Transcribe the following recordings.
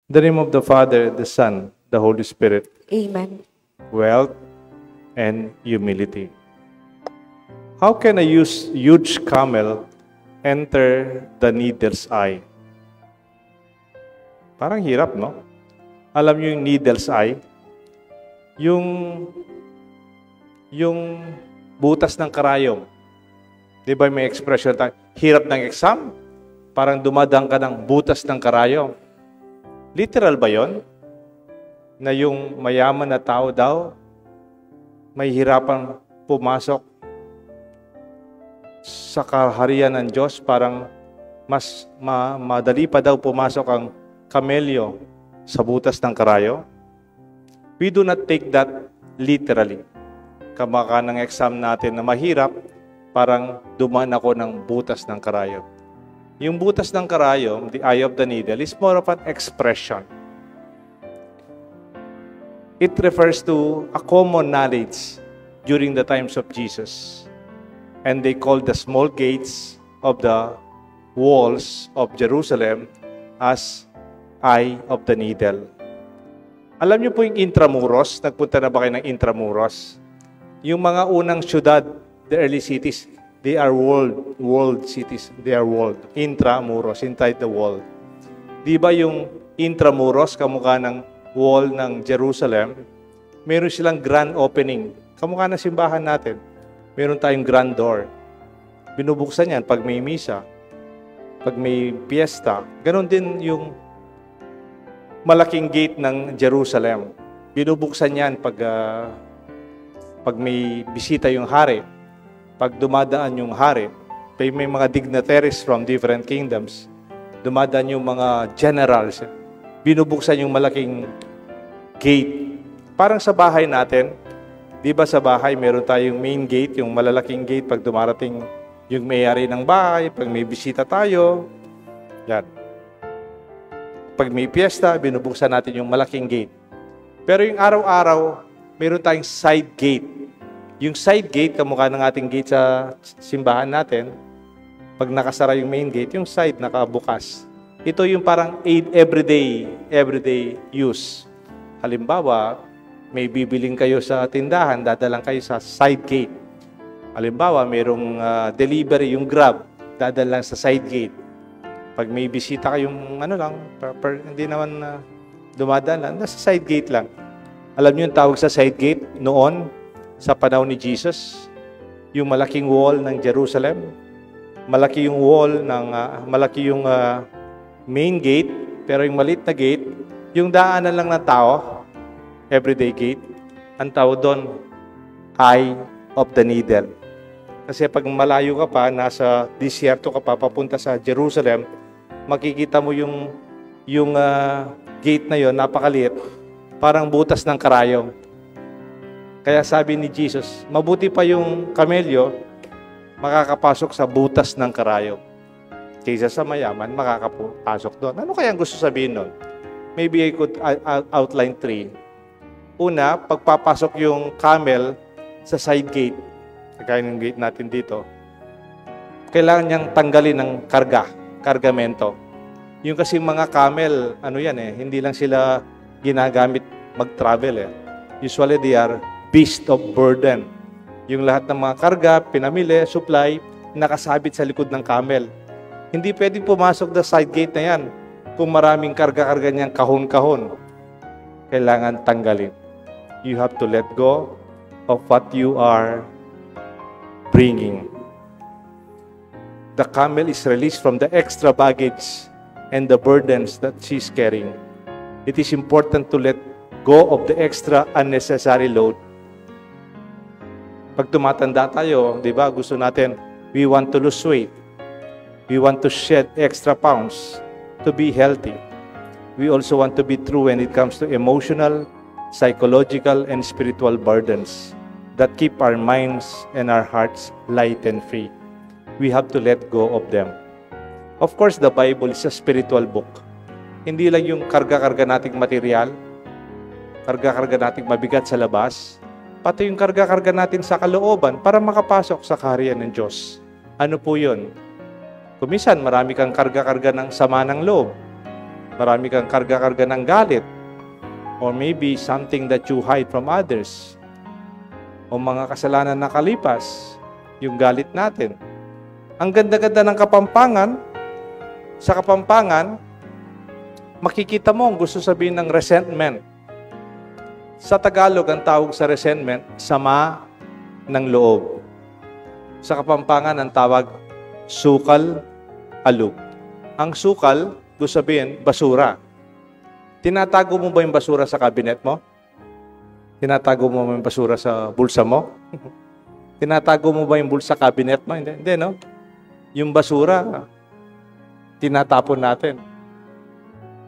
In the name of the Father, the Son, the Holy Spirit. Amen. Wealth and humility. How can a huge camel enter the needle's eye? Parang hirap, no? Alam niyo yung needle's eye? Yung butas ng karayom. Di ba may expression tayo? Hirap ng exam? Parang dumadang ka ng butas ng karayom. Literal ba yon? Na yung mayaman na tao daw, may hirapan pumasok sa kaharian ng Diyos, parang mas madali pa daw pumasok ang kamelyo sa butas ng karayo? We do not take that literally. Kamaka ng exam natin na mahirap, parang dumaan ako ng butas ng karayo. Yung butas ng karayo, the eye of the needle, is more of an expression. It refers to a common knowledge during the times of Jesus. And they called the small gates of the walls of Jerusalem as eye of the needle. Alam niyo po yung Intramuros? Nagpunta na ba kayo ng Intramuros? Yung mga unang syudad, the early cities, they are world cities. They are world. Intramuros, inside the world. Di ba yung Intramuros, kamukha ng wall ng Jerusalem, meron silang grand opening. Kamukha ng simbahan natin. Meron tayong grand door. Binubuksan yan pag may misa, pag may piyesta. Ganon din yung malaking gate ng Jerusalem. Binubuksan yan pag may bisita yung hari. Pag dumadaan yung hari, may mga dignitaries from different kingdoms. Dumadaan yung mga generals. Binubuksan yung malaking gate. Parang sa bahay natin, di ba sa bahay meron tayong main gate, yung malalaking gate pag dumarating yung may-ari ng bahay, pag may bisita tayo. Yan. Pag may piyesta, binubuksan natin yung malaking gate. Pero yung araw-araw, meron tayong side gate. Yung side gate, kamukha ng ating gate sa simbahan natin, pag nakasara yung main gate, yung side nakabukas. Ito yung parang everyday use. Halimbawa, may bibiling kayo sa tindahan, dadalang kayo sa side gate. Halimbawa, mayroong delivery, yung Grab, dadalang sa side gate. Pag may bisita kayong hindi naman dumadaan, nasa side gate lang. Alam niyo yung tawag sa side gate noon, sa panahon ni Jesus? Yung malaking wall ng Jerusalem. Malaki yung wall malaki yung main gate, pero yung maliit na gate, yung daanan lang ng tao, everyday gate, ang tawag doon, eye of the needle. Kasi pag malayo ka pa, nasa disyerto ka pa, papunta sa Jerusalem, makikita mo yung gate na yon, napakaliit, parang butas ng karayom. Kaya sabi ni Jesus, mabuti pa yung kamelyo, makakapasok sa butas ng karayom. Kaysa sa mayaman, makakapasok doon. Ano kaya ang gusto sabihin nun? Maybe I could outline 3. Una, pagpapasok yung camel sa side gate, kagaya ng gate natin dito, kailangan niyang tanggalin ng kargamento. Yung kasing mga camel, hindi lang sila ginagamit mag-travel Usually they are beast of burden. Yung lahat ng mga karga, pinamili, supply, nakasabit sa likod ng camel. Hindi pwedeng pumasok na side gate na yan kung maraming karga-karga niyang kahon-kahon. Kailangan tanggalin. You have to let go of what you are bringing. The camel is released from the extra baggage and the burdens that she's carrying. It is important to let go of the extra unnecessary load. Pag tumatanda tayo, di ba, gusto natin, we want to lose weight. We want to shed extra pounds to be healthy. We also want to be true when it comes to emotional, psychological, and spiritual burdens that keep our minds and our hearts light and free. We have to let go of them. Of course, the Bible is a spiritual book. Hindi lang yung karga-karga nating material, karga-karga nating mabigat sa labas, pati yung karga-karga natin sa kalooban para makapasok sa kaharian ng Diyos. Ano po yun? Kumisan, marami kang karga-karga ng sama ng loob. Marami kang karga-karga ng galit. Or maybe something that you hide from others. O mga kasalanan na kalipas, yung galit natin. Ang ganda-ganda ng Kapampangan. Sa Kapampangan, makikita mo ang gusto sabihin ng resentment. Sa Tagalog, ang tawag sa resentment, sama ng loob. Sa Kapampangan, ang tawag, sukal, alog. Ang sukal, gusto sabihin, basura. Tinatago mo ba yung basura sa cabinet mo? Tinatago mo ba yung basura sa bulsa mo? Tinatago mo ba yung bulsa sa cabinet mo? Hindi, no? Yung basura, tinatapon natin.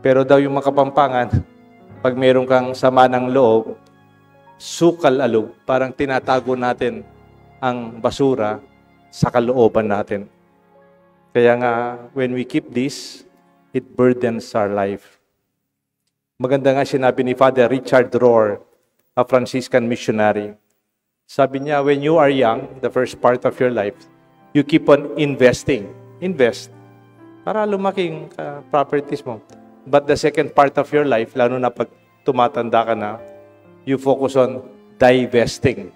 Pero daw yung mga Kapampangan, pag meron kang sama ng loob, sukal alog, parang tinatago natin ang basura sa kalooban natin. Kaya nga, when we keep this, it burdens our life. Maganda nga sinabi ni Father Richard Rohr, a Franciscan missionary. Sabi niya, when you are young, the first part of your life, you keep on investing. Invest. Para lumaking properties mo. But the second part of your life, lalo na pag tumatanda ka na, you focus on divesting.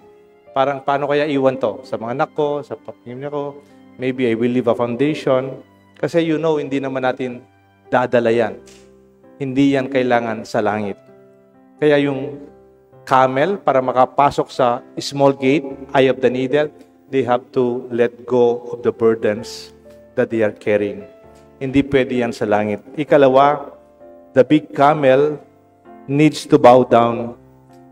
Parang paano kaya iwan to? Sa mga anak ko, sa pamilya ko, maybe I will leave a foundation. Kasi you know, hindi naman natin dadala yan. Hindi yan kailangan sa langit. Kaya yung camel, para makapasok sa small gate, eye of the needle, they have to let go of the burdens that they are carrying. Hindi pwede yan sa langit. Ikalawa, the big camel needs to bow down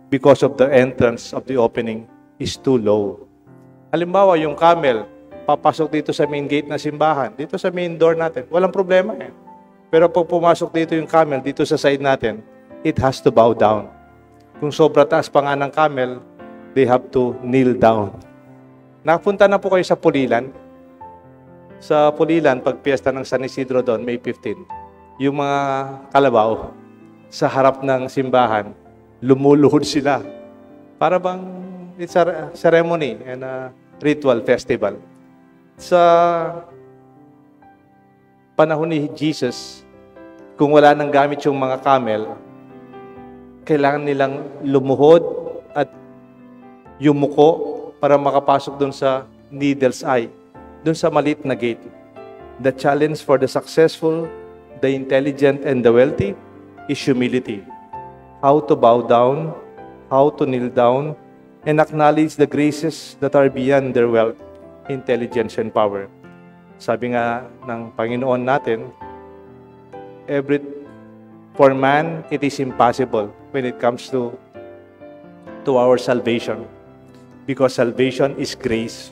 because of the entrance of the opening is too low. Halimbawa, yung camel, papasok dito sa main gate na simbahan, dito sa main door natin, walang problema eh. Pero pag pumasok dito yung camel, dito sa side natin, it has to bow down. Kung sobra taas pa nga ng camel, they have to kneel down. Nakapunta na po kayo sa Pulilan. Sa Pulilan, pag piyesta ng San Isidro doon, May 15, yung mga kalabaw, sa harap ng simbahan, lumuluhod sila. Para bang it's a ceremony and a ritual festival. Sa panahon ni Jesus, kung wala nang gamit yung mga camel, kailangan nilang lumuhod at yumuko para makapasok doon sa needle's eye, doon sa maliit na gate. The challenge for the successful, the intelligent, and the wealthy is humility. How to bow down, how to kneel down, and acknowledge the graces that are beyond their wealth, intelligence, and power. Sabi nga ng Panginoon natin, for man, it is impossible when it comes to our salvation. Because salvation is grace.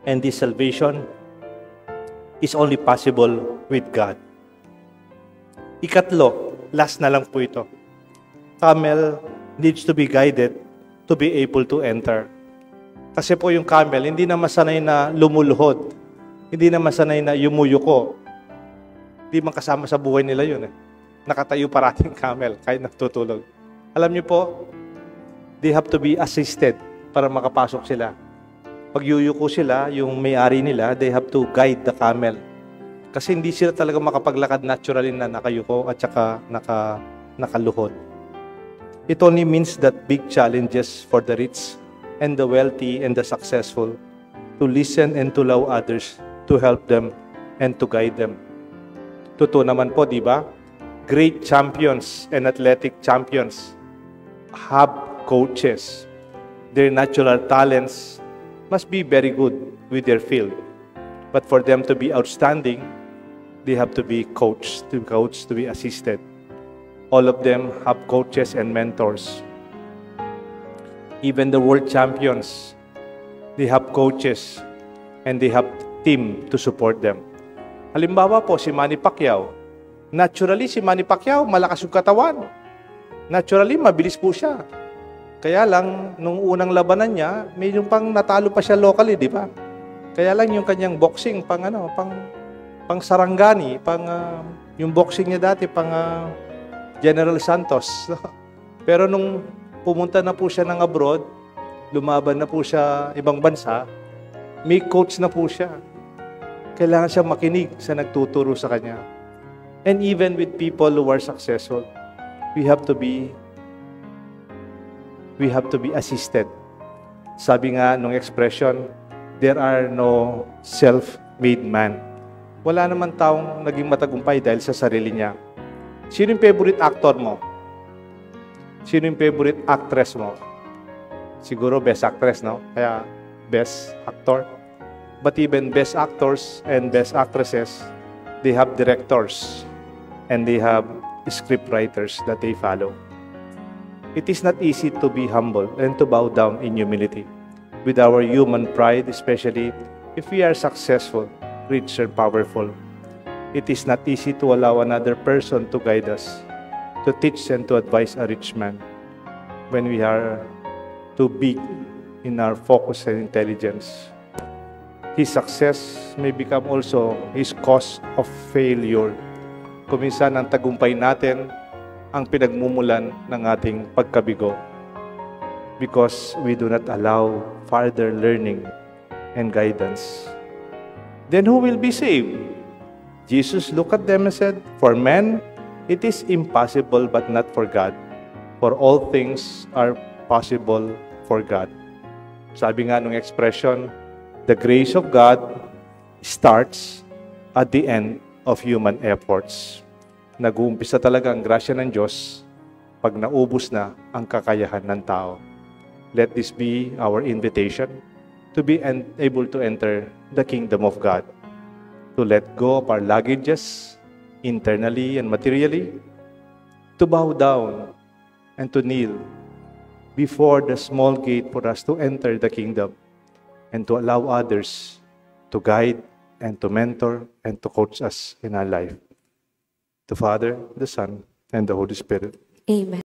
And this salvation is only possible with God. Ikatlo, last na lang po ito. Camel needs to be guided to be able to enter. Kasi po yung camel, hindi na masanay na lumuluhod. Hindi na masanay na yumuyuko. Hindi man kasama sa buhay nila yun. Nakatayo parating camel kahit natutulog. Alam niyo po, they have to be assisted para makapasok sila. Pag yuyuko sila, yung may-ari nila, they have to guide the camel. Kasi hindi sila talaga makapaglakad naturally na nakayuko at saka nakaluhod. It only means that big challenges for the rich and the wealthy and the successful to listen and to allow others to help them and to guide them. Totoo naman po, di ba? Great champions and athletic champions have coaches. Their natural talents must be very good with their field. But for them to be outstanding, they have to be coached, to be assisted. All of them have coaches and mentors. Even the world champions, they have coaches and they have team to support them. Halimbawa po, si Manny Pacquiao. Naturally, si Manny Pacquiao, malakas yung katawan. Naturally, mabilis po siya. Kaya lang, nung unang labanan niya, medyo pang natalo pa siya locally, di ba? Kaya lang yung kanyang boxing, pang Sarangani, yung boxing niya dati, General Santos. Pero nung pumunta na po siya ng abroad, lumaban na po siya ibang bansa, May coach na po siya. Kailangan siya makinig sa nagtuturo sa kanya. And even with people who are successful, we have to be assisted. Sabi nga nung expression, there are no self-made man. Wala naman taong naging matagumpay dahil sa sarili niya. Sino yung favorite actor mo? Sino yung favorite actress mo? Siguro best actress, no? Kaya best actor. But even best actors and best actresses, they have directors and they have script writers that they follow. It is not easy to be humble and to bow down in humility. With our human pride, especially if we are successful, rich and powerful, it is not easy to allow another person to guide us, to teach and to advise a rich man when we are too big in our focus and intelligence. His success may become also his cause of failure. Kuminsan ang tagumpay natin ang pinagmumulan ng ating pagkabigo because we do not allow further learning and guidance. Then who will be saved? Jesus looked at them and said, "For men, it is impossible, but not for God. For all things are possible for God." Sabi nga nung expression, the grace of God starts at the end of human efforts. Nag-uumpisa talaga ang grasya ng Diyos pag naubos na ang kakayahan ng tao. Let this be our invitation to be able to enter the kingdom of God, to let go of our luggages internally and materially, to bow down and to kneel before the small gate for us to enter the kingdom, and to allow others to guide and to mentor and to coach us in our life. The Father, the Son, and the Holy Spirit. Amen.